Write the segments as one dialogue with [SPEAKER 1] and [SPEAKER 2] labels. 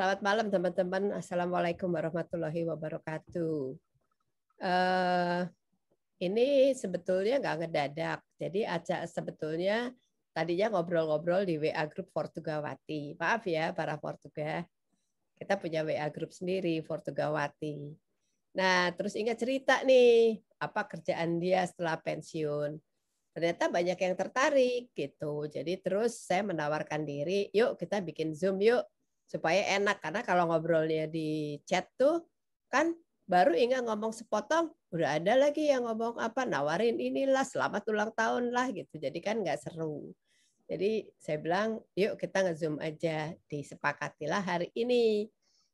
[SPEAKER 1] Selamat malam teman-teman. Assalamualaikum warahmatullahi wabarakatuh. Ini sebetulnya nggak ngedadak. Jadi sebetulnya tadinya ngobrol-ngobrol di WA Group Fortugawati. Maaf ya para Fortuga. Kita punya WA Group sendiri, Fortugawati. Nah, terus ingat cerita nih, apa kerjaan dia setelah pensiun. Ternyata banyak yang tertarik gitu. Jadi terus saya menawarkan diri, yuk kita bikin Zoom yuk. Supaya enak, karena kalau ngobrolnya di chat tuh kan baru ingat ngomong sepotong, udah ada lagi yang ngomong apa, nawarin inilah, selamat ulang tahun lah gitu. Jadi kan nggak seru. Jadi saya bilang, yuk kita nge-zoom aja, disepakatilah hari ini.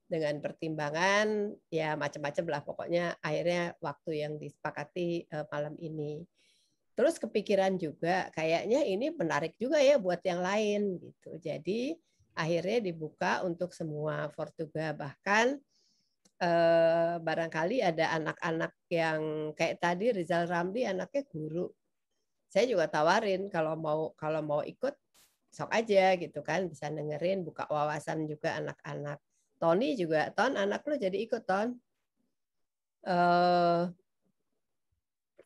[SPEAKER 1] Dengan pertimbangan, ya macam-macam lah pokoknya akhirnya waktu yang disepakati malam ini. Terus kepikiran juga, kayaknya ini menarik juga ya buat yang lain gitu. Jadi akhirnya dibuka untuk semua Fortuga, bahkan barangkali ada anak-anak yang kayak tadi Rizal Ramli anaknya guru. Saya juga tawarin kalau mau ikut sok aja gitu kan, bisa dengerin, buka wawasan juga anak-anak. Tony juga, Ton anak lu jadi ikut Ton.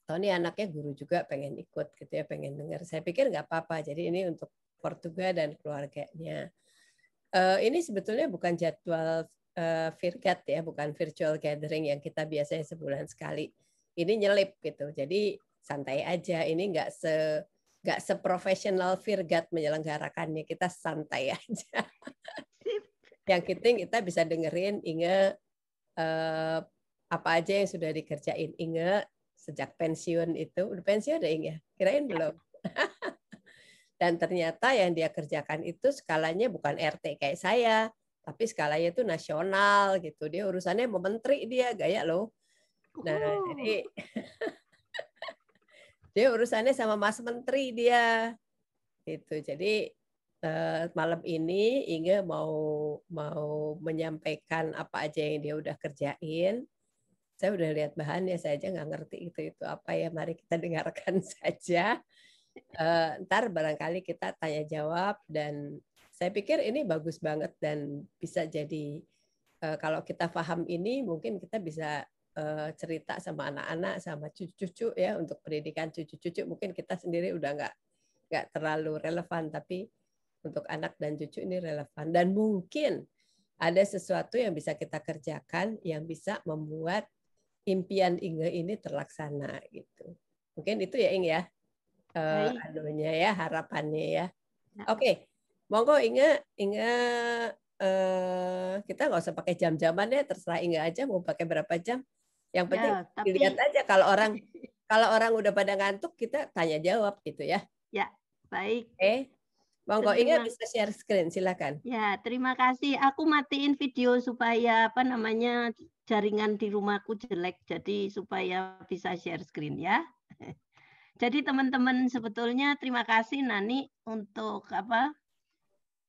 [SPEAKER 1] Tony anaknya guru juga pengen ikut gitu ya, pengen denger. Saya pikir nggak apa-apa. Jadi ini untuk Fortuga dan keluarganya. Ini sebetulnya bukan jadwal Virgat ya, bukan virtual gathering yang kita biasanya sebulan sekali. Ini nyelip gitu, jadi santai aja. Ini nggak seprofesional Virgat menyelenggarakannya, kita santai aja. Yang penting kita bisa dengerin Inge apa aja yang sudah dikerjain Inge sejak pensiun itu. Udah pensiun deh Inge? Kirain belum. Dan ternyata yang dia kerjakan itu skalanya bukan RT kayak saya, tapi skalanya itu nasional gitu. Dia urusannya mau menteri dia, gaya loh. Nah, jadi dia urusannya sama Mas Menteri dia. Gitu. Jadi malam ini Inge mau menyampaikan apa aja yang dia udah kerjain. Saya udah lihat bahannya, saya aja nggak ngerti itu apa ya. Mari kita dengarkan saja. Ntar barangkali kita tanya jawab, dan saya pikir ini bagus banget dan bisa jadi kalau kita paham ini mungkin kita bisa cerita sama anak-anak sama cucu-cucu ya, untuk pendidikan cucu-cucu. Mungkin kita sendiri udah nggak terlalu relevan, tapi untuk anak dan cucu ini relevan, dan mungkin ada sesuatu yang bisa kita kerjakan yang bisa membuat impian Inge ini terlaksana gitu. Mungkin itu ya Inge ya. Anunya ya, harapannya ya. Oke, monggo Inge kita nggak usah pakai jam-jaman ya, terserah Inge aja mau pakai berapa jam. Yang penting ya, tapi dilihat aja, kalau orang udah pada ngantuk kita tanya jawab gitu ya.
[SPEAKER 2] Ya, baik.
[SPEAKER 1] Monggo Inge bisa share screen, silakan.
[SPEAKER 2] Ya, terima kasih. Aku matiin video supaya jaringan di rumahku jelek, jadi supaya bisa share screen ya. Jadi teman-teman, sebetulnya terima kasih Nani untuk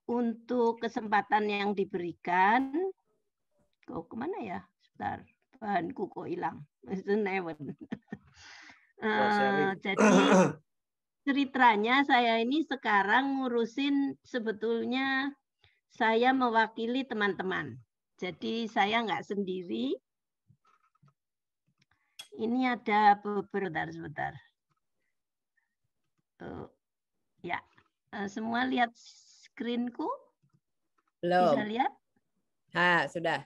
[SPEAKER 2] untuk kesempatan yang diberikan. Kok kemana ya? Sebentar, bahanku kok hilang. Jadi ceritanya saya ini sekarang ngurusin, sebetulnya saya mewakili teman-teman. Jadi saya nggak sendiri. Ini ada beberapa, sebentar. Ya, semua lihat screen-ku?
[SPEAKER 1] Belum.
[SPEAKER 2] Bisa lihat?
[SPEAKER 1] Sudah.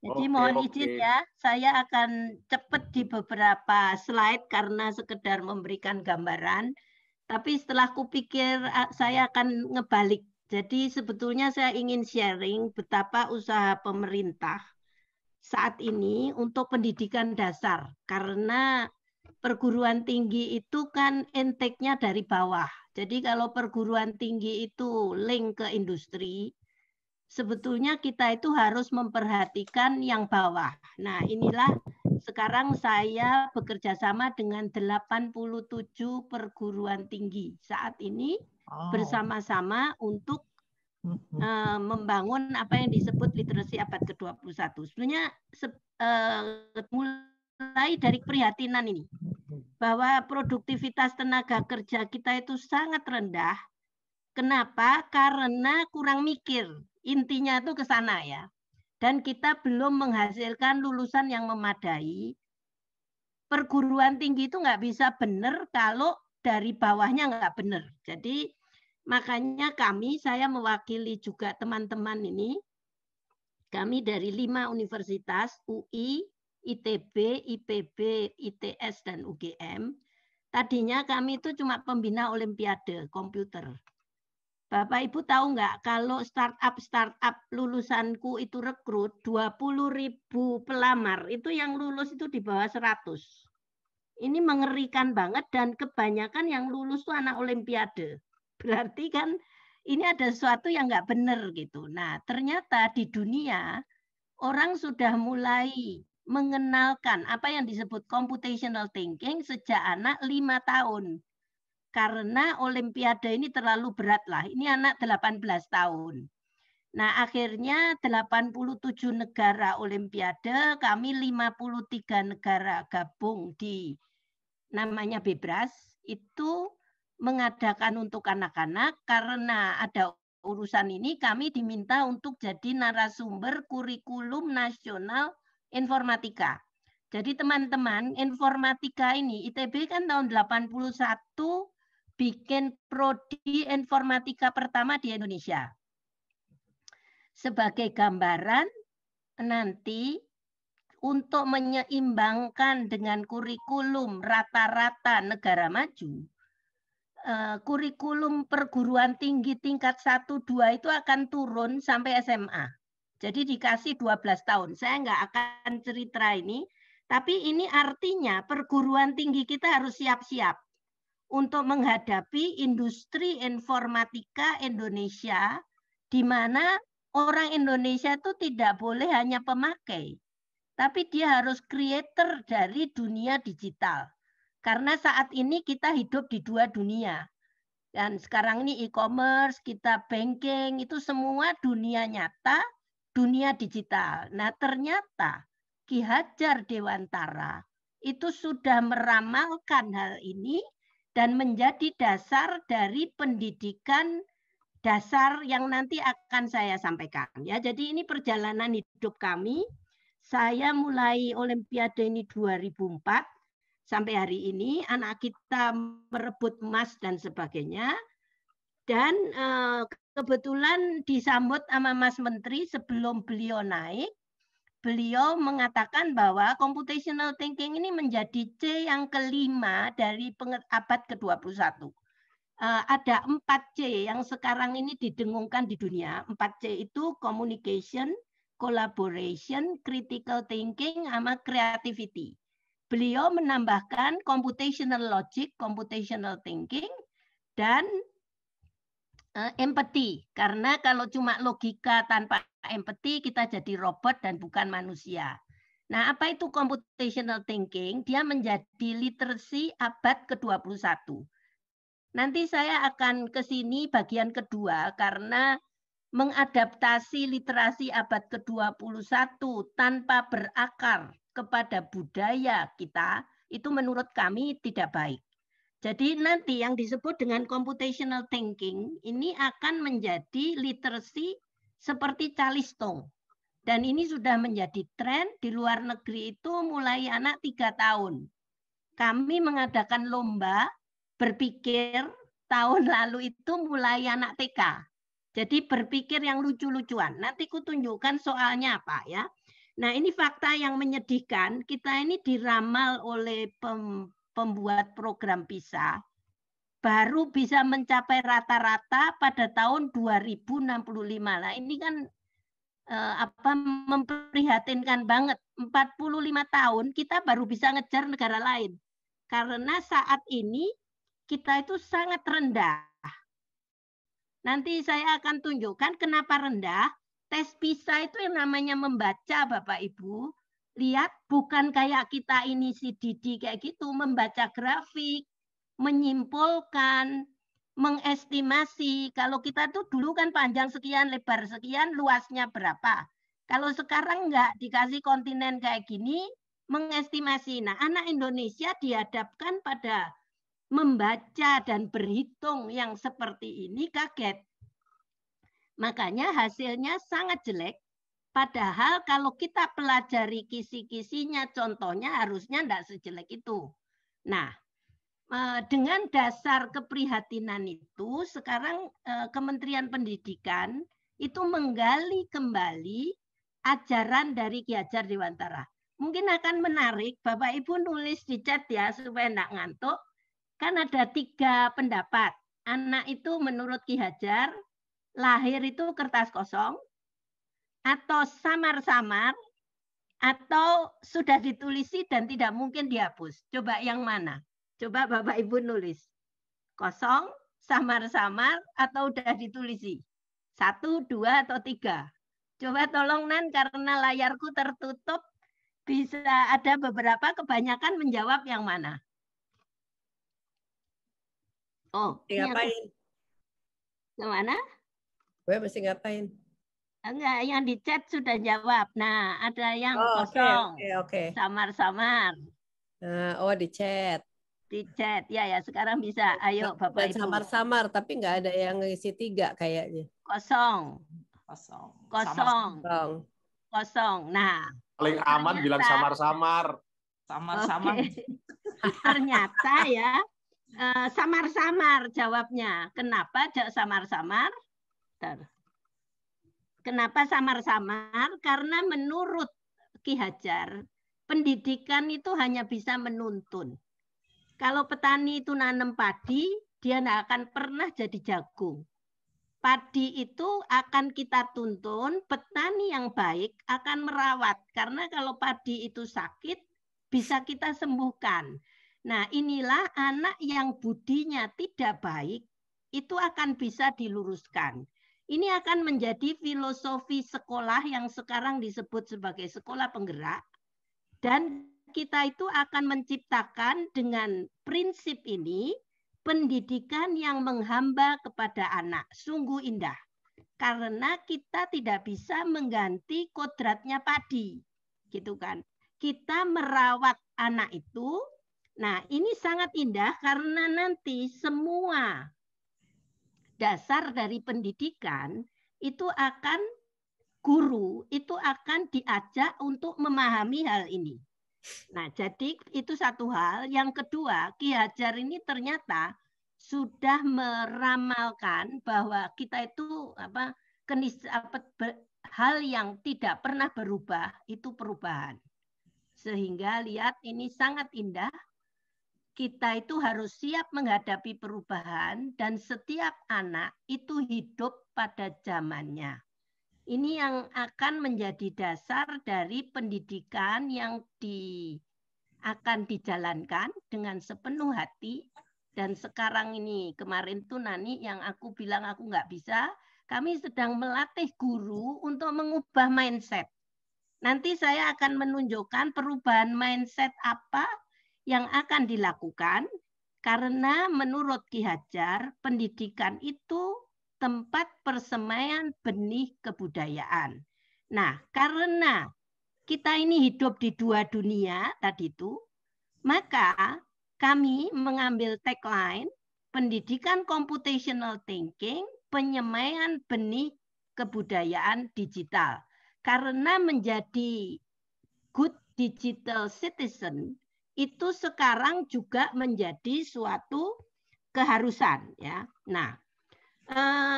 [SPEAKER 2] Jadi mohon izin ya, saya akan cepat di beberapa slide karena sekedar memberikan gambaran. Tapi setelah kupikir saya akan ngebalik. Jadi sebetulnya saya ingin sharing betapa usaha pemerintah saat ini untuk pendidikan dasar. Karena perguruan tinggi itu kan intake-nya dari bawah. Jadi kalau perguruan tinggi itu link ke industri, sebetulnya kita itu harus memperhatikan yang bawah. Nah, inilah sekarang saya bekerja sama dengan 87 perguruan tinggi saat ini bersama-sama untuk membangun apa yang disebut literasi abad ke-21. Sebenarnya mulai dari keprihatinan ini, bahwa produktivitas tenaga kerja kita itu sangat rendah. Kenapa? Karena kurang mikir. Intinya itu ke sana ya. Dan kita belum menghasilkan lulusan yang memadai. Perguruan tinggi itu nggak bisa benar kalau dari bawahnya nggak benar. Jadi makanya saya mewakili juga teman-teman ini. Kami dari 5 universitas, UI, ITB, IPB, ITS, dan UGM. Tadinya kami itu cuma pembina olimpiade komputer. Bapak Ibu tahu nggak kalau startup lulusanku itu rekrut 20.000 pelamar, itu yang lulus itu di bawah 100. Ini mengerikan banget dan kebanyakan yang lulus itu anak olimpiade. Berarti kan ini ada sesuatu yang nggak benar gitu. Nah, ternyata di dunia orang sudah mulai mengenalkan apa yang disebut computational thinking sejak anak 5 tahun. Karena olimpiade ini terlalu berat lah. Ini anak 18 tahun. Nah, akhirnya 87 negara olimpiade, kami 53 negara gabung di namanya Bebras, itu mengadakan untuk anak-anak. Karena ada urusan ini, kami diminta untuk jadi narasumber kurikulum nasional informatika. Jadi teman-teman, informatika ini, ITB kan tahun 81 bikin prodi informatika pertama di Indonesia. Sebagai gambaran, nanti untuk menyeimbangkan dengan kurikulum rata-rata negara maju, kurikulum perguruan tinggi tingkat 1-2 itu akan turun sampai SMA. Jadi dikasih 12 tahun. Saya nggak akan cerita ini, tapi ini artinya perguruan tinggi kita harus siap-siap untuk menghadapi industri informatika Indonesia, di mana orang Indonesia itu tidak boleh hanya pemakai, tapi dia harus creator dari dunia digital. Karena saat ini kita hidup di 2 dunia. Dan sekarang ini e-commerce, kita banking, itu semua dunia nyata, dunia digital. Nah, ternyata Ki Hajar Dewantara itu sudah meramalkan hal ini dan menjadi dasar dari pendidikan dasar yang nanti akan saya sampaikan. Ya, jadi ini perjalanan hidup kami. Saya mulai Olimpiade ini 2004 sampai hari ini. Anak kita merebut emas dan sebagainya. Dan kebetulan disambut sama Mas Menteri sebelum beliau naik. Beliau mengatakan bahwa computational thinking ini menjadi C yang kelima dari abad ke-21. Ada 4C yang sekarang ini didengungkan di dunia. 4C itu communication, collaboration, critical thinking, sama creativity. Beliau menambahkan computational logic, computational thinking, dan empathy. Karena kalau cuma logika tanpa empathy, kita jadi robot dan bukan manusia. Nah, apa itu computational thinking? Dia menjadi literacy abad ke-21. Nanti saya akan ke sini bagian kedua karena mengadaptasi literasi abad ke-21 tanpa berakar kepada budaya kita, itu menurut kami tidak baik. Jadi nanti yang disebut dengan computational thinking ini akan menjadi literacy seperti Calistung. Dan ini sudah menjadi tren di luar negeri itu mulai anak 3 tahun. Kami mengadakan lomba berpikir tahun lalu itu mulai anak TK. Jadi berpikir yang lucu-lucuan. Nanti ku tunjukkan soalnya apa ya. Nah, ini fakta yang menyedihkan. Kita ini diramal oleh pembuat program PISA baru bisa mencapai rata-rata pada tahun 2065. Nah, ini kan memprihatinkan banget. 45 tahun kita baru bisa ngejar negara lain. Karena saat ini kita itu sangat rendah. Nanti saya akan tunjukkan kenapa rendah. Tes PISA itu yang namanya membaca, Bapak Ibu. Lihat, bukan kayak kita ini CDD kayak gitu, membaca grafik, menyimpulkan, mengestimasi. Kalau kita tuh dulu kan panjang sekian, lebar sekian, luasnya berapa. Kalau sekarang enggak, dikasih kontinen kayak gini, mengestimasi. Nah, anak Indonesia dihadapkan pada membaca dan berhitung yang seperti ini kaget. Makanya hasilnya sangat jelek. Padahal kalau kita pelajari kisi-kisinya, contohnya harusnya tidak sejelek itu. Nah, dengan dasar keprihatinan itu, sekarang Kementerian Pendidikan itu menggali kembali ajaran dari Ki Hajar Dewantara. Mungkin akan menarik, Bapak Ibu nulis di chat ya, supaya tidak ngantuk. Kan ada 3 pendapat. Anak itu menurut Ki Hajar, lahir itu kertas kosong, atau samar-samar, atau sudah ditulisi dan tidak mungkin dihapus. Coba yang mana? Coba Bapak Ibu nulis. Kosong, samar-samar, atau sudah ditulisi? 1, 2, atau 3? Coba tolong Nan, karena layarku tertutup, bisa ada beberapa, kebanyakan menjawab yang mana? Oh,
[SPEAKER 1] ngapain?
[SPEAKER 2] Kemana?
[SPEAKER 1] Gue mesti ngapain?
[SPEAKER 2] Enggak, yang di chat sudah jawab. Nah, ada yang kosong,
[SPEAKER 1] okay.
[SPEAKER 2] Samar-samar.
[SPEAKER 1] Oh, di chat.
[SPEAKER 2] Di chat, ya sekarang bisa. Ayo Bapak Ibu.
[SPEAKER 1] Samar-samar, tapi nggak ada yang ngisi 3 kayaknya.
[SPEAKER 2] Kosong. Nah,
[SPEAKER 3] paling aman ternyata, bilang samar-samar.
[SPEAKER 2] Samar-samar. Okay. Ternyata ya, samar-samar jawabnya. Kenapa samar-samar? Kenapa samar-samar? Karena menurut Ki Hajar, pendidikan itu hanya bisa menuntun. Kalau petani itu nanam padi, dia tidak akan pernah jadi jagung. Padi itu akan kita tuntun, petani yang baik akan merawat. Karena kalau padi itu sakit, bisa kita sembuhkan. Nah, inilah anak yang budinya tidak baik, itu akan bisa diluruskan. Ini akan menjadi filosofi sekolah yang sekarang disebut sebagai sekolah penggerak. Dan kita itu akan menciptakan dengan prinsip ini pendidikan yang menghamba kepada anak. Sungguh indah. Karena kita tidak bisa mengganti kodratnya padi. Gitu kan. Kita merawat anak itu. Nah, ini sangat indah karena nanti semua dasar dari pendidikan itu akan guru itu akan diajak untuk memahami hal ini. Nah, jadi itu satu hal. Yang kedua, Ki Hajar ini ternyata sudah meramalkan bahwa kita itu hal yang tidak pernah berubah itu perubahan. Sehingga lihat ini sangat indah. Kita itu harus siap menghadapi perubahan dan setiap anak itu hidup pada zamannya. Ini yang akan menjadi dasar dari pendidikan yang akan dijalankan dengan sepenuh hati. Dan sekarang ini, kemarin tuh Nani yang aku bilang aku nggak bisa, kami sedang melatih guru untuk mengubah mindset. Nanti saya akan menunjukkan perubahan mindset apa yang akan dilakukan, karena menurut Ki Hajar, pendidikan itu tempat persemaian benih kebudayaan. Nah, karena kita ini hidup di 2 dunia tadi itu, maka kami mengambil tagline pendidikan computational thinking, penyemaian benih kebudayaan digital. Karena menjadi good digital citizen itu sekarang juga menjadi suatu keharusan ya. Nah,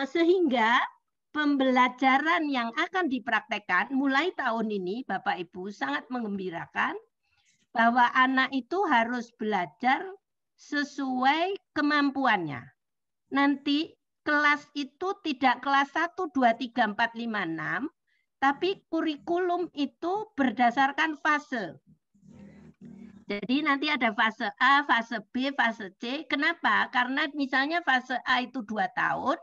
[SPEAKER 2] sehingga pembelajaran yang akan dipraktekkan mulai tahun ini Bapak Ibu sangat menggembirakan bahwa anak itu harus belajar sesuai kemampuannya. Nanti kelas itu tidak kelas 1, 2, 3, 4, 5, 6, tapi kurikulum itu berdasarkan fase. Jadi nanti ada fase A, fase B, fase C. Kenapa? Karena misalnya fase A itu 2 tahun.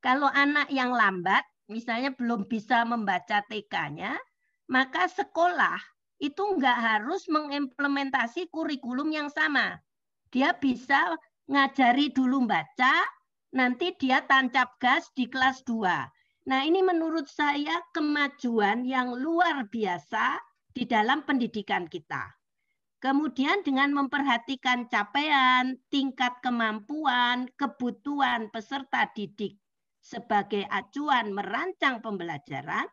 [SPEAKER 2] Kalau anak yang lambat, misalnya belum bisa membaca TK-nya, maka sekolah itu nggak harus mengimplementasi kurikulum yang sama. Dia bisa ngajari dulu baca, nanti dia tancap gas di kelas 2. Nah, ini menurut saya kemajuan yang luar biasa di dalam pendidikan kita. Kemudian dengan memperhatikan capaian, tingkat kemampuan, kebutuhan peserta didik sebagai acuan merancang pembelajaran,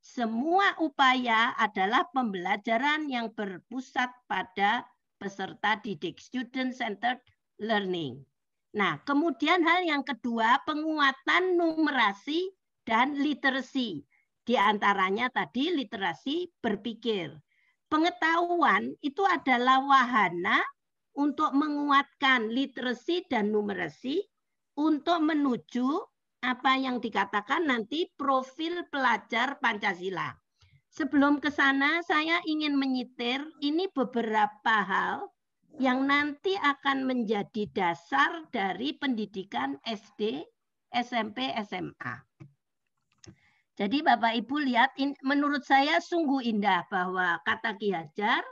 [SPEAKER 2] semua upaya adalah pembelajaran yang berpusat pada peserta didik, student-centered learning. Nah, kemudian hal yang kedua, penguatan numerasi dan literasi. Di antaranya tadi literasi berpikir. Pengetahuan itu adalah wahana untuk menguatkan literasi dan numerasi untuk menuju apa yang dikatakan nanti profil pelajar Pancasila. Sebelum ke sana, saya ingin menyitir ini beberapa hal yang nanti akan menjadi dasar dari pendidikan SD, SMP, SMA. Jadi Bapak Ibu lihat, menurut saya sungguh indah bahwa kata Ki Hajar,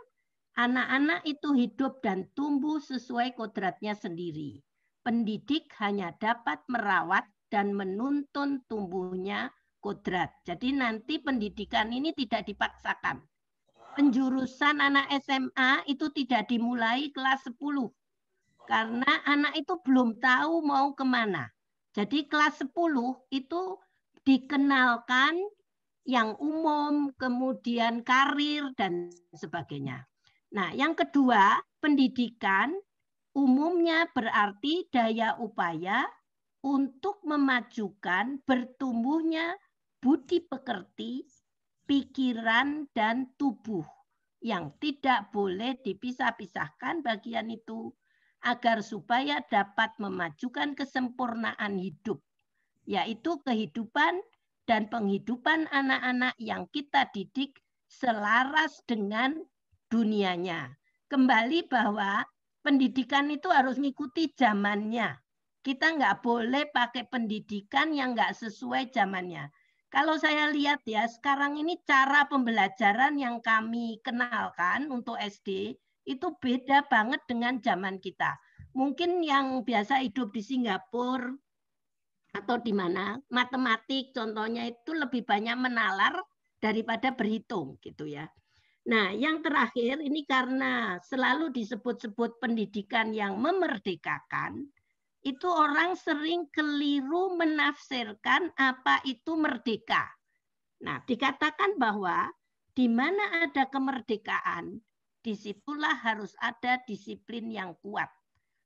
[SPEAKER 2] anak-anak itu hidup dan tumbuh sesuai kodratnya sendiri. Pendidik hanya dapat merawat dan menuntun tumbuhnya kodrat. Jadi nanti pendidikan ini tidak dipaksakan. Penjurusan anak SMA itu tidak dimulai kelas 10. Karena anak itu belum tahu mau kemana. Jadi kelas 10 itu dikenalkan yang umum, kemudian karir, dan sebagainya. Nah, yang kedua, pendidikan umumnya berarti daya upaya untuk memajukan bertumbuhnya budi pekerti, pikiran, dan tubuh yang tidak boleh dipisah-pisahkan bagian itu agar supaya dapat memajukan kesempurnaan hidup, yaitu kehidupan dan penghidupan anak-anak yang kita didik selaras dengan dunianya. Kembali bahwa pendidikan itu harus mengikuti zamannya. Kita nggak boleh pakai pendidikan yang nggak sesuai zamannya. Kalau saya lihat ya, sekarang ini cara pembelajaran yang kami kenalkan untuk SD itu beda banget dengan zaman kita. Mungkin yang biasa hidup di Singapura atau di mana, matematik contohnya itu lebih banyak menalar daripada berhitung gitu ya. Nah, yang terakhir ini karena selalu disebut-sebut pendidikan yang memerdekakan, itu orang sering keliru menafsirkan apa itu merdeka. Nah, dikatakan bahwa di mana ada kemerdekaan, disitulah harus ada disiplin yang kuat.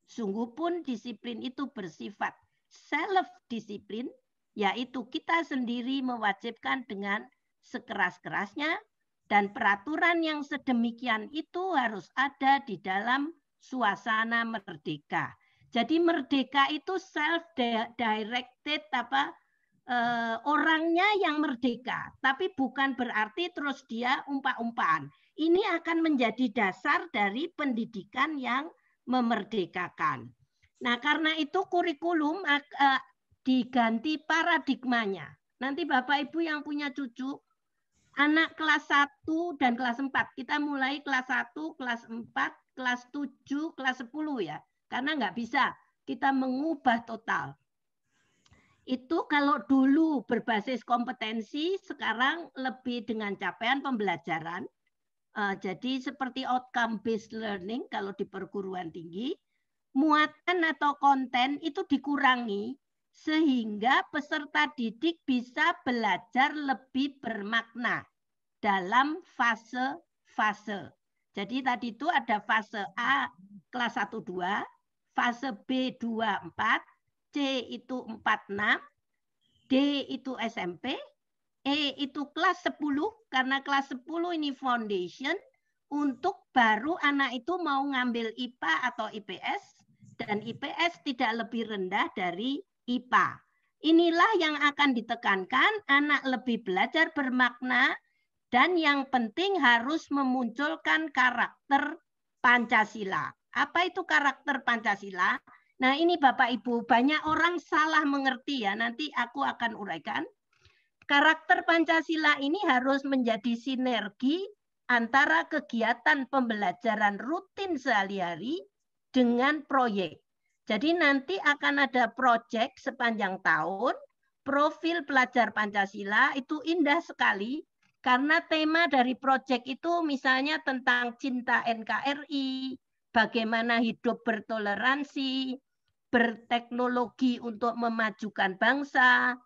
[SPEAKER 2] Sungguh pun disiplin itu bersifat self-disiplin, yaitu kita sendiri mewajibkan dengan sekeras-kerasnya, dan peraturan yang sedemikian itu harus ada di dalam suasana merdeka. Jadi merdeka itu self-directed orangnya yang merdeka, tapi bukan berarti terus dia umpah-umpahan. Ini akan menjadi dasar dari pendidikan yang memerdekakan. Nah, karena itu kurikulum diganti paradigmanya. Nanti Bapak Ibu yang punya cucu, anak kelas 1 dan kelas 4, kita mulai kelas 1, kelas 4, kelas 7, kelas 10 ya. Karena nggak bisa kita mengubah total. Itu kalau dulu berbasis kompetensi, sekarang lebih dengan capaian pembelajaran. Jadi seperti outcome based learning kalau di perguruan tinggi, muatan atau konten itu dikurangi sehingga peserta didik bisa belajar lebih bermakna dalam fase-fase. Jadi tadi itu ada fase A kelas 1-2, fase B 2-4, C itu 4-6, D itu SMP, E itu kelas 10, karena kelas 10 ini foundation, untuk baru anak itu mau ngambil IPA atau IPS, dan IPS tidak lebih rendah dari IPA. Inilah yang akan ditekankan, anak lebih belajar bermakna, dan yang penting harus memunculkan karakter Pancasila. Apa itu karakter Pancasila? Nah ini Bapak Ibu, banyak orang salah mengerti ya, nanti aku akan uraikan. Karakter Pancasila ini harus menjadi sinergi antara kegiatan pembelajaran rutin sehari-hari dengan proyek. Jadi nanti akan ada proyek sepanjang tahun, profil pelajar Pancasila itu indah sekali, karena tema dari proyek itu misalnya tentang cinta NKRI, bagaimana hidup bertoleransi, berteknologi untuk memajukan bangsa,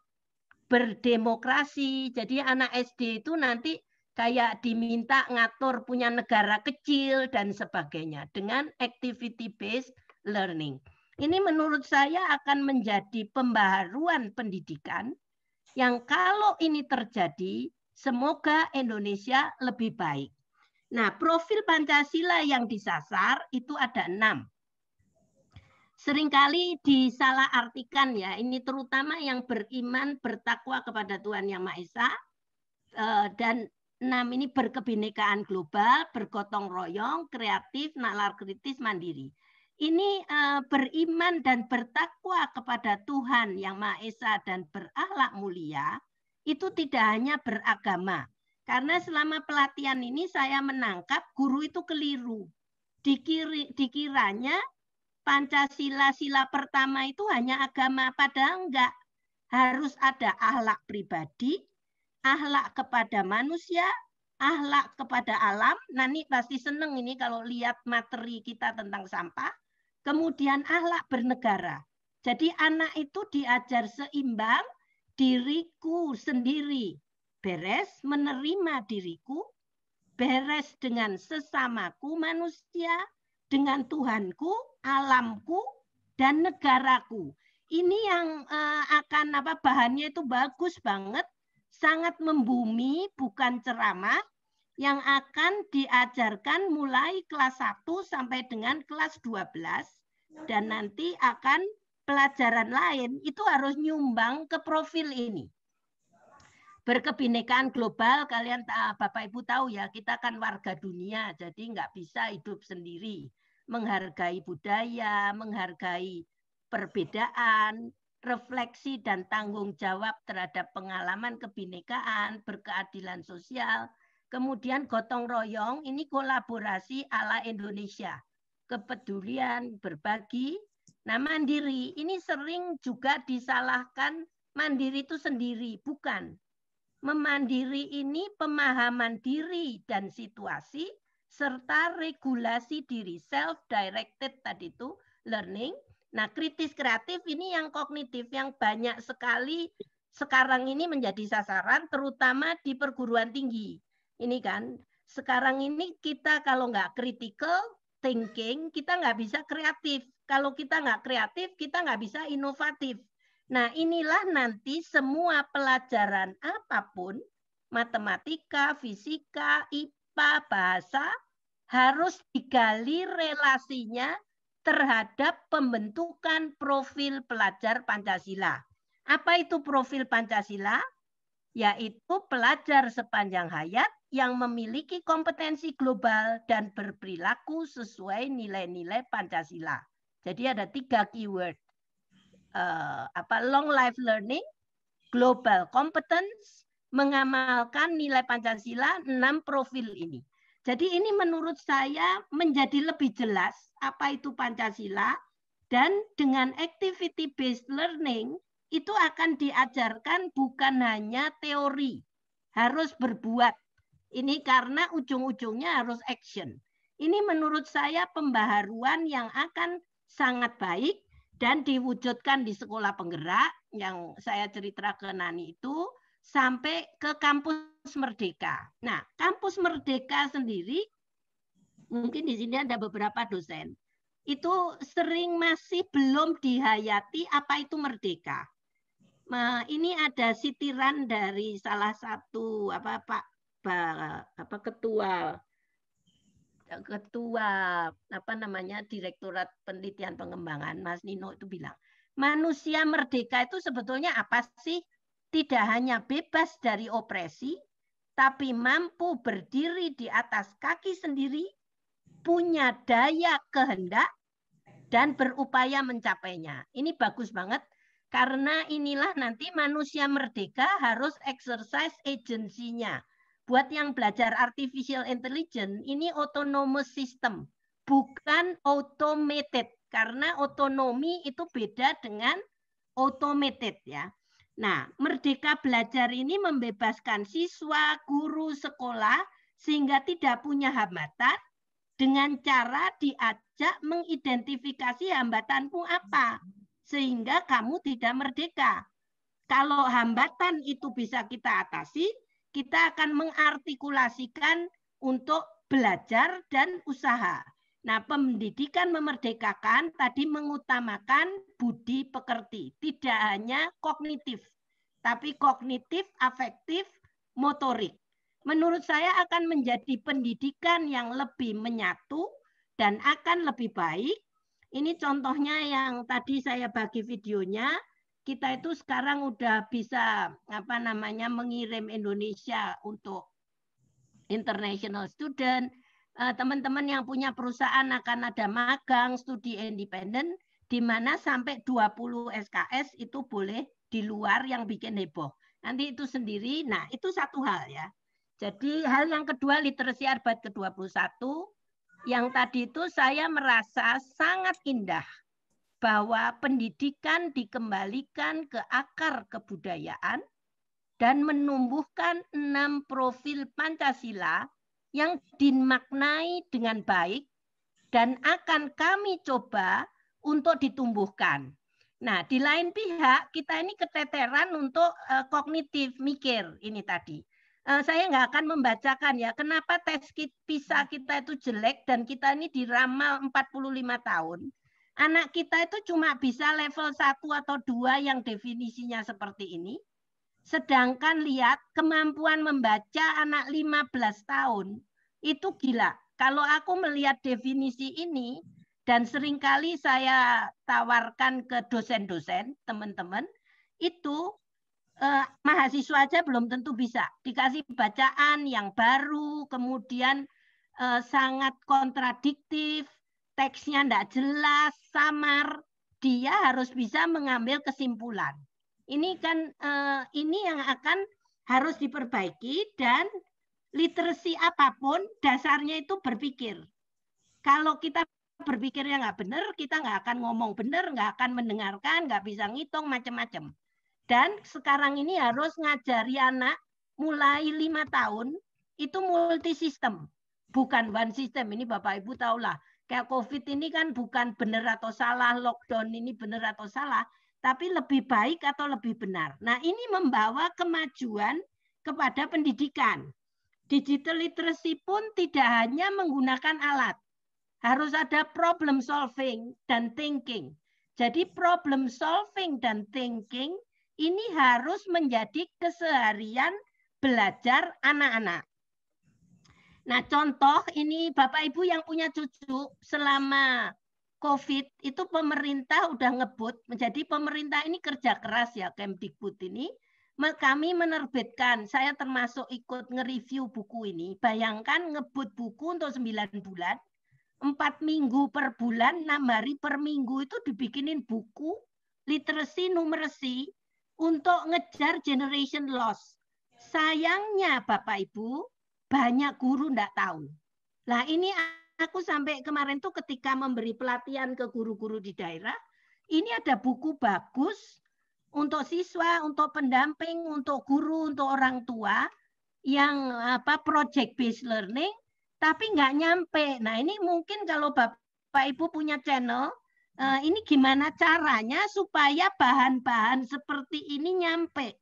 [SPEAKER 2] berdemokrasi. Jadi anak SD itu nanti kayak diminta ngatur punya negara kecil dan sebagainya dengan activity based learning. Ini menurut saya akan menjadi pembaharuan pendidikan yang kalau ini terjadi, semoga Indonesia lebih baik. Nah, profil Pancasila yang disasar itu ada 6. Seringkali disalahartikan ya, ini terutama yang beriman, bertakwa kepada Tuhan Yang Maha Esa, dan 6 ini berkebinekaan global, bergotong royong, kreatif, nalar kritis, mandiri. Ini beriman dan bertakwa kepada Tuhan Yang Maha Esa dan berakhlak mulia, itu tidak hanya beragama. Karena selama pelatihan ini saya menangkap guru itu keliru. Dikiranya Pancasila sila pertama itu hanya agama, padahal enggak. Harus ada akhlak pribadi, akhlak kepada manusia, akhlak kepada alam. Nah, ini pasti seneng ini kalau lihat materi kita tentang sampah. Kemudian akhlak bernegara. Jadi anak itu diajar seimbang, diriku sendiri beres, menerima diriku, beres dengan sesamaku manusia, dengan Tuhanku, alamku, dan negaraku. Ini yang akan bahannya itu bagus banget, sangat membumi, bukan ceramah, yang akan diajarkan mulai kelas 1 sampai dengan kelas 12, dan nanti akan pelajaran lain itu harus nyumbang ke profil ini. Berkebinekaan global, kalian Bapak Ibu tahu ya, kita kan warga dunia, jadi nggak bisa hidup sendiri. Menghargai budaya, menghargai perbedaan, refleksi dan tanggung jawab terhadap pengalaman kebinekaan, berkeadilan sosial, kemudian gotong royong, ini kolaborasi ala Indonesia, kepedulian, berbagi. Nah, mandiri, ini sering juga disalahkan, mandiri itu sendiri, bukan. Memandiri ini pemahaman diri dan situasi, serta regulasi diri, self-directed tadi itu, learning. Nah, kritis kreatif ini yang kognitif, yang banyak sekali sekarang ini menjadi sasaran, terutama di perguruan tinggi. Ini kan, sekarang ini kita kalau nggak critical thinking, kita nggak bisa kreatif. Kalau kita nggak kreatif, kita nggak bisa inovatif. Nah, inilah nanti semua pelajaran apapun, matematika, fisika, IPA, bahasa, harus digali relasinya terhadap pembentukan profil pelajar Pancasila. Apa itu profil Pancasila? Yaitu pelajar sepanjang hayat yang memiliki kompetensi global dan berperilaku sesuai nilai-nilai Pancasila. Jadi ada 3 keyword. Long life learning, global competence, mengamalkan nilai Pancasila, 6 profil ini. Jadi ini menurut saya menjadi lebih jelas apa itu Pancasila, dan dengan activity based learning itu akan diajarkan bukan hanya teori, harus berbuat. Ini karena ujung-ujungnya harus action. Ini menurut saya pembaharuan yang akan sangat baik dan diwujudkan di sekolah penggerak yang saya ceritakan Nani itu sampai ke kampus Merdeka. Nah, kampus Merdeka sendiri, mungkin di sini ada beberapa dosen, itu sering masih belum dihayati apa itu merdeka. Nah, ini ada sitiran dari salah satu ketua Direktorat Penelitian Pengembangan, Mas Nino itu bilang, manusia merdeka itu sebetulnya apa sih? Tidak hanya bebas dari opresi, tapi mampu berdiri di atas kaki sendiri, punya daya kehendak, dan berupaya mencapainya. Ini bagus banget, karena inilah nanti manusia merdeka harus exercise agency-nya. Buat yang belajar artificial intelligence, ini autonomous system, bukan automated. Karena otonomi itu beda dengan automated ya. Nah, Merdeka Belajar ini membebaskan siswa, guru, sekolah, sehingga tidak punya hambatan, dengan cara diajak mengidentifikasi hambatanmu apa, sehingga kamu tidak merdeka. Kalau hambatan itu bisa kita atasi, kita akan mengartikulasikan untuk belajar dan usaha. Nah, pendidikan memerdekakan tadi mengutamakan budi pekerti, tidak hanya kognitif, tapi kognitif, afektif, motorik. Menurut saya akan menjadi pendidikan yang lebih menyatu dan akan lebih baik. Ini contohnya yang tadi saya bagi videonya. Kita itu sekarang udah bisa mengirim Indonesia untuk international student. Teman-teman yang punya perusahaan akan ada magang studi independen di mana sampai 20 SKS itu boleh di luar yang bikin heboh. Nanti itu sendiri. Nah, itu satu hal ya. Jadi hal yang kedua, literasi abad ke-21 yang tadi itu saya merasa sangat indah bahwa pendidikan dikembalikan ke akar kebudayaan dan menumbuhkan 6 profil Pancasila yang dimaknai dengan baik dan akan kami coba untuk ditumbuhkan. Nah, di lain pihak kita ini keteteran untuk kognitif mikir ini tadi. Saya nggak akan membacakan ya kenapa tes PISA kita itu jelek dan kita ini diramal 45 tahun. Anak kita itu cuma bisa level 1 atau 2 yang definisinya seperti ini. Sedangkan lihat kemampuan membaca anak 15 tahun itu gila. Kalau aku melihat definisi ini dan seringkali saya tawarkan ke dosen-dosen, teman-teman, itu mahasiswa aja belum tentu bisa. Dikasih bacaan yang baru, kemudian sangat kontradiktif, teksnya tidak jelas, samar, dia harus bisa mengambil kesimpulan. Ini kan ini yang akan harus diperbaiki dan literasi apapun dasarnya itu berpikir. Kalau kita berpikirnya nggak benar, kita nggak akan ngomong benar, nggak akan mendengarkan, nggak bisa ngitung macam-macam. Dan sekarang ini harus ngajari anak mulai 5 tahun itu multi sistem, bukan one system. Ini Bapak Ibu tahulah. Kayak COVID ini kan bukan benar atau salah, lockdown ini benar atau salah, tapi lebih baik atau lebih benar. Nah, ini membawa kemajuan kepada pendidikan. Digital literacy pun tidak hanya menggunakan alat. Harus ada problem solving dan thinking. Jadi problem solving dan thinking ini harus menjadi keseharian belajar anak-anak. Nah, contoh ini Bapak Ibu yang punya cucu selama COVID itu pemerintah udah ngebut, menjadi pemerintah ini kerja keras ya, Kemdikbud ini. Kami menerbitkan, saya termasuk ikut nge-review buku ini. Bayangkan ngebut buku untuk 9 bulan, 4 minggu per bulan, 6 hari per minggu itu dibikinin buku literasi numeracy untuk ngejar generation loss. Sayangnya Bapak Ibu, banyak guru enggak tahu. Nah ini aku sampai kemarin tuh ketika memberi pelatihan ke guru-guru di daerah, ini ada buku bagus untuk siswa, untuk pendamping, untuk guru, untuk orang tua yang project based learning, tapi nggak nyampe. Nah ini mungkin kalau Bapak Ibu punya channel, ini gimana caranya supaya bahan-bahan seperti ini nyampe.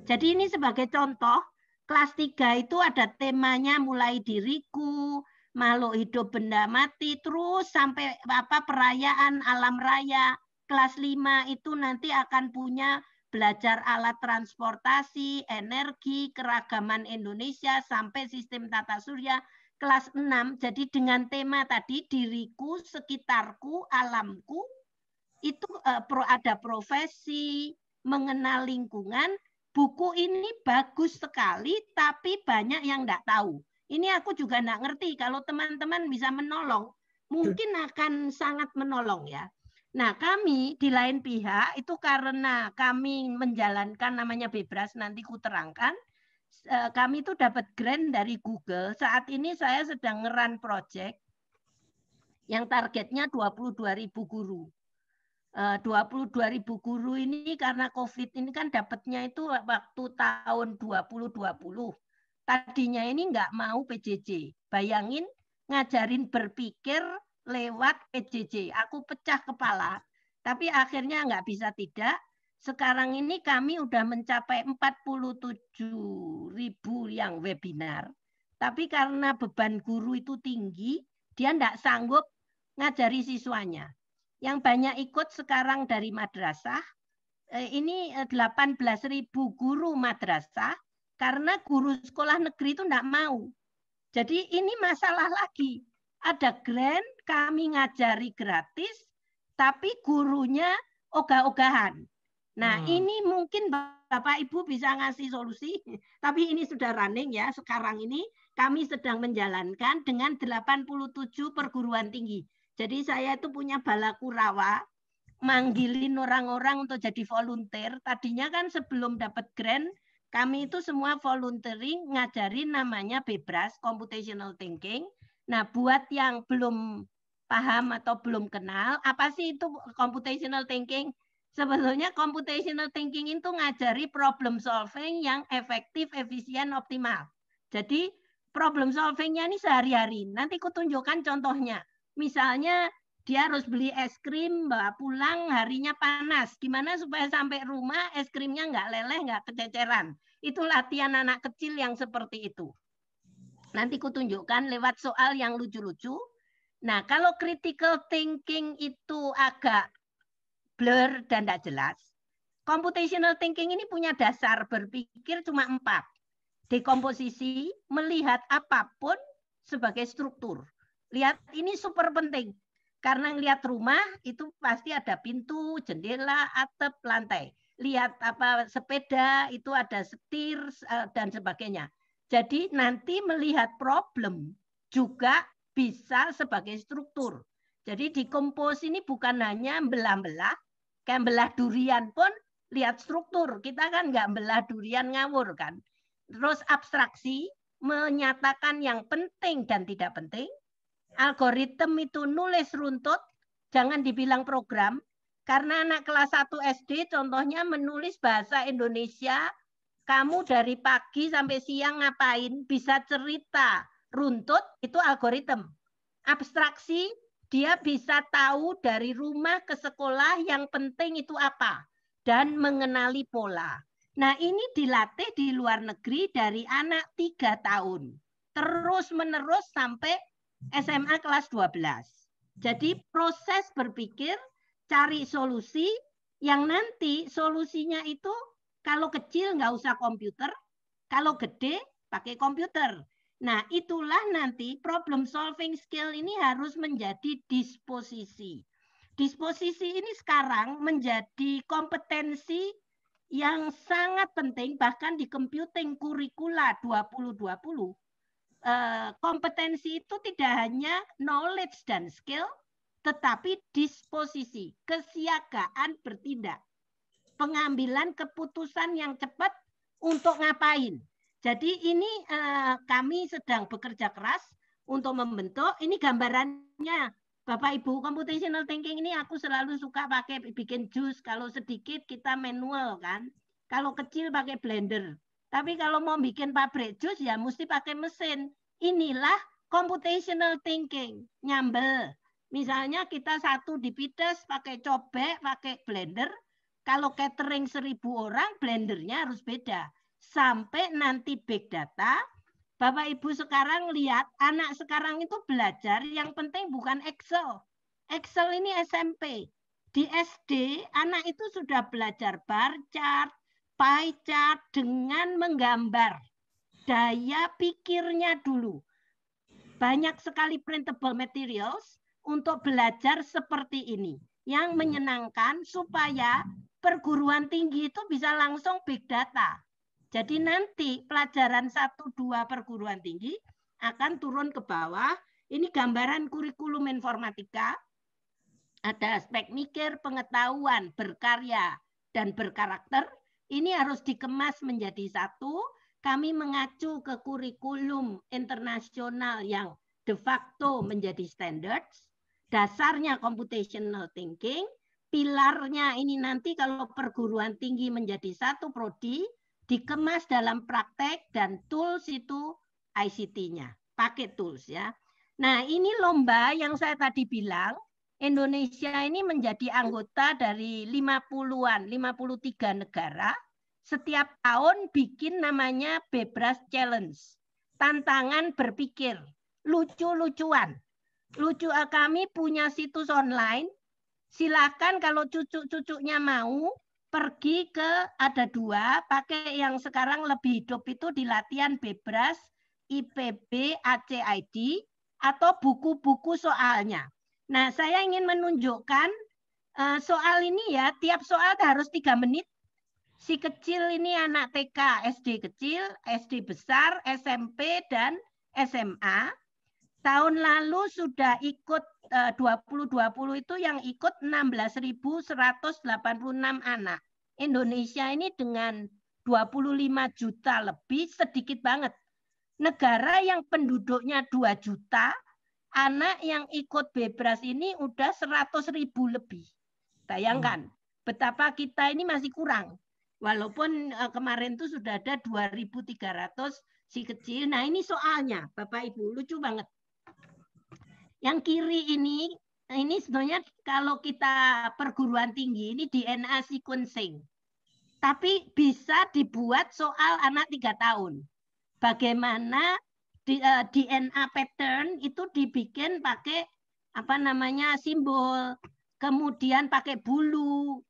[SPEAKER 2] Jadi ini sebagai contoh, kelas 3 itu ada temanya mulai diriku, makhluk hidup benda mati, terus sampai perayaan alam raya. Kelas 5 itu nanti akan punya belajar alat transportasi, energi, keragaman Indonesia, sampai sistem tata surya. Kelas 6, jadi dengan tema tadi, diriku, sekitarku, alamku, itu ada profesi, mengenal lingkungan. Buku ini bagus sekali, tapi banyak yang enggak tahu. Ini aku juga enggak ngerti, kalau teman-teman bisa menolong, mungkin akan sangat menolong ya. Nah, kami di lain pihak, itu karena kami menjalankan namanya Bebras, nanti ku terangkan, kami itu dapat grant dari Google. Saat ini saya sedang nge-run project yang targetnya 22.000 guru. 22.000 guru ini karena COVID ini kan dapatnya itu waktu tahun 2020. Tadinya ini nggak mau PJJ. Bayangin ngajarin berpikir lewat PJJ. Aku pecah kepala, tapi akhirnya nggak bisa tidak. Sekarang ini kami udah mencapai 47.000 yang webinar. Tapi karena beban guru itu tinggi, dia nggak sanggup ngajari siswanya. Yang banyak ikut sekarang dari madrasah, ini 18.000 guru madrasah, karena guru sekolah negeri itu nggak mau. Jadi ini masalah lagi. Ada grant, kami ngajari gratis, tapi gurunya ogah-ogahan. Nah, ini mungkin Bapak Ibu bisa ngasih solusi, tapi ini sudah running ya. Sekarang ini kami sedang menjalankan dengan 87 perguruan tinggi. Jadi saya itu punya balaku rawa, manggilin orang-orang untuk jadi volunteer. Tadinya kan sebelum dapat grant, kami itu semua volunteering ngajarin namanya BEBRAS, Computational Thinking. Nah, buat yang belum paham atau belum kenal, apa sih itu Computational Thinking? Sebetulnya Computational Thinking itu ngajari problem solving yang efektif, efisien, optimal. Jadi problem solvingnya ini sehari-hari. Nanti aku tunjukkan contohnya. Misalnya dia harus beli es krim, bawa pulang, harinya panas. Gimana supaya sampai rumah es krimnya nggak leleh, nggak kececeran. Itu latihan anak kecil yang seperti itu. Nanti ku tunjukkan lewat soal yang lucu-lucu. Nah, kalau critical thinking itu agak blur dan tidak jelas, computational thinking ini punya dasar berpikir cuma 4. Dekomposisi, melihat apapun sebagai struktur. Lihat, ini super penting. Karena lihat rumah itu pasti ada pintu, jendela, atap, lantai. Lihat apa sepeda itu ada setir dan sebagainya. Jadi nanti melihat problem juga bisa sebagai struktur. Jadi dekompos ini bukan hanya belah-belah, kayak belah durian pun lihat struktur. Kita kan nggak belah durian ngawur kan. Terus abstraksi, menyatakan yang penting dan tidak penting. Algoritma itu nulis runtut, jangan dibilang program, karena anak kelas 1 SD contohnya menulis bahasa Indonesia, kamu dari pagi sampai siang ngapain, bisa cerita runtut, itu algoritma. Abstraksi, dia bisa tahu dari rumah ke sekolah yang penting itu apa, dan mengenali pola. Nah, ini dilatih di luar negeri dari anak 3 tahun. Terus menerus sampai SMA kelas 12. Jadi proses berpikir, cari solusi, yang nanti solusinya itu kalau kecil nggak usah komputer, kalau gede pakai komputer. Nah, itulah nanti problem solving skill ini harus menjadi disposisi. Disposisi ini sekarang menjadi kompetensi yang sangat penting, bahkan di computing kurikula 2020. Kompetensi itu tidak hanya knowledge dan skill, tetapi disposisi, kesiagaan bertindak, pengambilan keputusan yang cepat untuk ngapain. Jadi ini kami sedang bekerja keras untuk membentuk, ini gambarannya Bapak Ibu, computational thinking ini aku selalu suka pakai bikin jus, kalau sedikit kita manual kan, kalau kecil pakai blender. Tapi kalau mau bikin pabrik jus ya mesti pakai mesin. Inilah computational thinking, nyambel. Misalnya kita satu dipites pakai cobek, pakai blender. Kalau catering 1.000 orang, blendernya harus beda. Sampai nanti big data, Bapak Ibu sekarang lihat, anak sekarang itu belajar, yang penting bukan Excel. Excel ini SMP. Di SD, anak itu sudah belajar bar chart, pie chart dengan menggambar. Daya pikirnya dulu. Banyak sekali printable materials untuk belajar seperti ini. Yang menyenangkan supaya perguruan tinggi itu bisa langsung big data. Jadi nanti pelajaran 1-2 perguruan tinggi akan turun ke bawah. Ini gambaran kurikulum informatika. Ada aspek mikir, pengetahuan, berkarya, dan berkarakter. Ini harus dikemas menjadi satu. Kami mengacu ke kurikulum internasional yang de facto menjadi standards. Dasarnya computational thinking. Pilarnya ini nanti kalau perguruan tinggi menjadi satu prodi, dikemas dalam praktek dan tools itu ICT-nya. Pakai tools ya. Nah, ini lomba yang saya tadi bilang, Indonesia ini menjadi anggota dari 50-an, 53 negara. Setiap tahun bikin namanya Bebras Challenge. Tantangan berpikir, lucu-lucuan. Kami punya situs online. Silakan kalau cucu-cucunya mau, pergi ke ada 2, pakai yang sekarang lebih hidup itu di latihan Bebras, IPB, ACID, atau buku-buku soalnya. Nah, saya ingin menunjukkan soal ini ya, tiap soal harus 3 menit. Si kecil ini anak TK, SD kecil, SD besar, SMP, dan SMA. Tahun lalu sudah ikut 2020 itu yang ikut 16.186 anak. Indonesia ini dengan 25 juta lebih sedikit banget. Negara yang penduduknya 2 juta, anak yang ikut Bebras ini udah 100.000 lebih. Bayangkan betapa kita ini masih kurang. Walaupun kemarin itu sudah ada 2.300 si kecil. Nah, ini soalnya Bapak Ibu, lucu banget. Yang kiri ini sebenarnya kalau kita perguruan tinggi ini DNA sequencing. Tapi bisa dibuat soal anak 3 tahun. Bagaimana DNA pattern itu dibikin pakai apa namanya simbol, kemudian pakai bulu,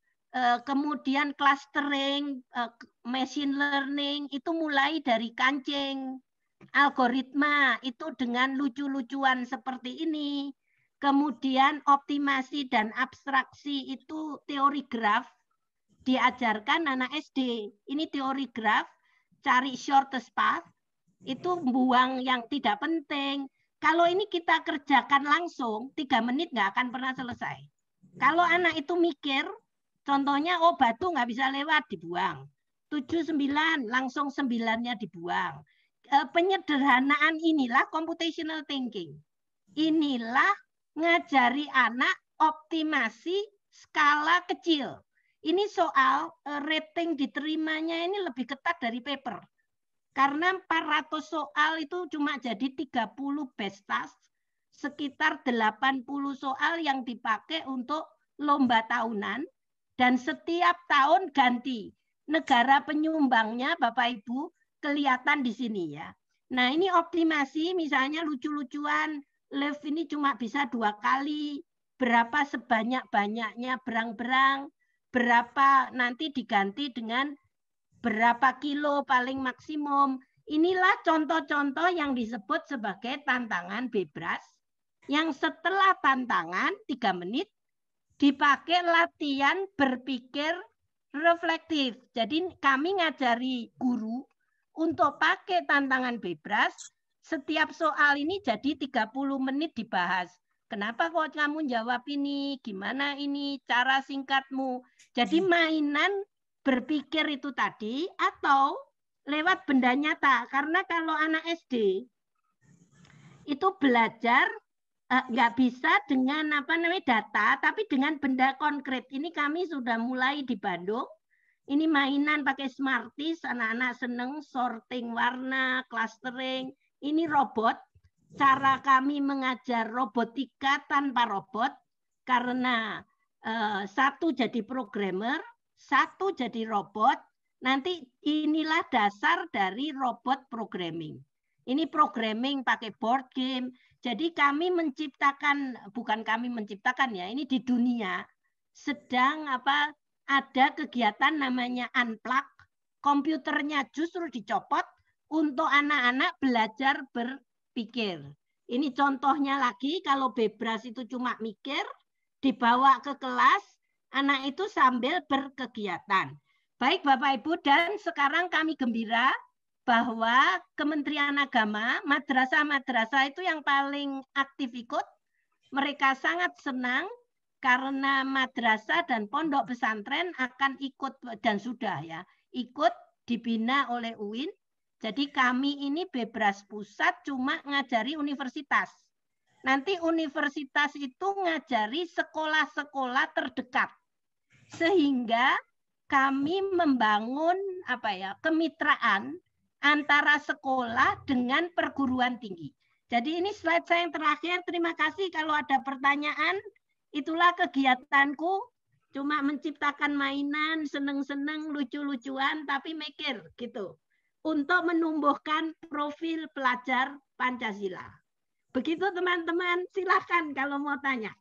[SPEAKER 2] kemudian clustering, machine learning itu mulai dari kancing. Algoritma itu dengan lucu-lucuan seperti ini. Kemudian optimasi dan abstraksi itu teori graf diajarkan anak SD. Ini teori graf, cari shortest path, itu buang yang tidak penting. Kalau ini kita kerjakan langsung, 3 menit nggak akan pernah selesai. Kalau anak itu mikir, contohnya, oh batu nggak bisa lewat, dibuang. 7, 9, langsung 9-nya dibuang. Penyederhanaan inilah computational thinking. Inilah ngajari anak optimasi skala kecil. Ini soal rating diterimanya ini lebih ketat dari paper. Karena 400 soal itu cuma jadi 30 best task, sekitar 80 soal yang dipakai untuk lomba tahunan, dan setiap tahun ganti. Negara penyumbangnya Bapak Ibu kelihatan di sini ya. Nah, ini optimasi misalnya lucu-lucuan, lift ini cuma bisa 2 kali, berapa sebanyak-banyaknya berang-berang, berapa nanti diganti dengan berapa kilo paling maksimum. Inilah contoh-contoh yang disebut sebagai tantangan Bebras, yang setelah tantangan 3 menit dipakai latihan berpikir reflektif. Jadi kami ngajari guru untuk pakai tantangan Bebras, setiap soal ini jadi 30 menit dibahas. Kenapa kok kamu jawab ini? Gimana ini cara singkatmu? Jadi mainan berpikir itu tadi, atau lewat benda nyata. Karena kalau anak SD itu belajar nggak bisa dengan data, tapi dengan benda konkret. Ini kami sudah mulai di Bandung. Ini mainan pakai Smarties, anak-anak seneng sorting warna, clustering. Ini robot. Cara kami mengajar robotika tanpa robot, karena satu jadi programmer, satu jadi robot. Nanti inilah dasar dari robot programming. Ini programming pakai board game. Jadi kami menciptakan, bukan kami menciptakan ya, ini di dunia sedang ada kegiatan namanya unplug, komputernya justru dicopot untuk anak-anak belajar berpikir. Ini contohnya lagi, kalau Bebras itu cuma mikir, dibawa ke kelas, anak itu sambil berkegiatan. Baik Bapak Ibu, dan sekarang kami gembira bahwa Kementerian Agama, madrasah-madrasah itu yang paling aktif ikut. Mereka sangat senang karena madrasah dan pondok pesantren akan ikut, dan sudah ya, ikut dibina oleh UIN. Jadi kami ini Bebras Pusat cuma ngajari universitas. Nanti universitas itu ngajari sekolah-sekolah terdekat. Sehingga kami membangun kemitraan antara sekolah dengan perguruan tinggi. Jadi ini slide saya yang terakhir. Terima kasih kalau ada pertanyaan. Itulah kegiatanku. Cuma menciptakan mainan, seneng-seneng, lucu-lucuan, tapi mikir gitu. Untuk menumbuhkan profil pelajar Pancasila. Begitu teman-teman, silakan kalau mau tanya.